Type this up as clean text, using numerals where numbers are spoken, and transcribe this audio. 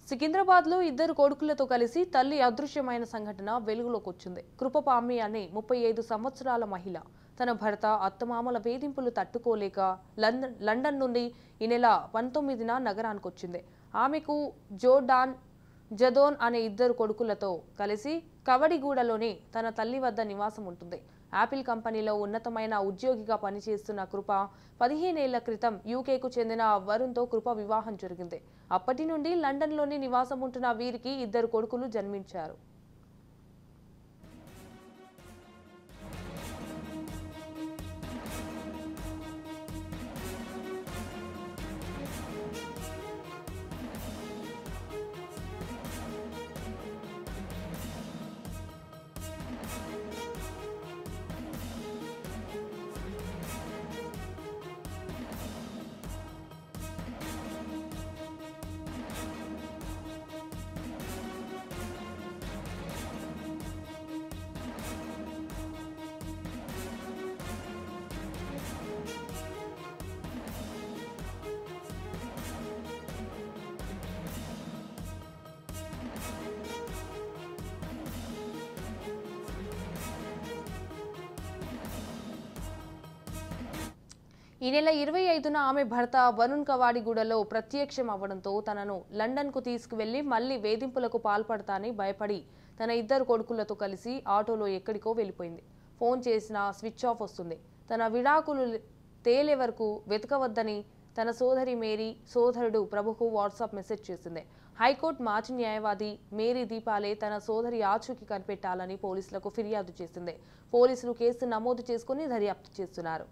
సికింద్రాబాద్లో ఇద్దరు కొడుకులతో కలిసి తల్లి అదృశ్యమైన సంఘటన వెలుగులోకి వచ్చింది. కృపపామి అనే 35 సంవత్సరాల మహిళ తన భర్త అత్తమామల వేధింపులు తట్టుకోలేక లండన్ నుండి ఈ నెల 19న నగరానికి వచ్చింది. ఆమెకు జదోన్ అనే ఇద్దరు కొడుకులతో కలిసి కవడిగూడలోని తన తల్లి వద్ద నివాసం ఉంటుంది. యాపిల్ కంపెనీలో ఉన్నతమైన ఉద్యోగిగా పనిచేస్తున్న కృప 15 ఏళ్ల క్రితం యూకేకు చెందిన వరుణ్తో కృప వివాహం జరిగింది. అప్పటి నుండి లండన్లోని నివాసం ఉంటున్న వీరికి ఇద్దరు కొడుకులు జన్మించారు. ఈ నెల 25న ఆమె భర్త వరుణ్ కవాడిగూడలో ప్రత్యక్షం అవ్వడంతో తనను లండన్కు తీసుకువెళ్లి మళ్లీ వేధింపులకు పాల్పడతానని భయపడి తన ఇద్దరు కొడుకులతో కలిసి ఆటోలో ఎక్కడికో వెళ్లిపోయింది. ఫోన్ చేసినా స్విచ్ ఆఫ్ వస్తుంది. తన విడాకులు తేలే వరకు వెతకవద్దని తన సోదరి మేరీ, సోదరుడు ప్రభుకు వాట్సాప్ మెసేజ్ చేసింది. హైకోర్టు మాజీ న్యాయవాది మేరీ దీపాలే తన సోదరి ఆచూకీ కనిపెట్టాలని పోలీసులకు ఫిర్యాదు చేసింది. పోలీసులు కేసు నమోదు చేసుకుని దర్యాప్తు చేస్తున్నారు.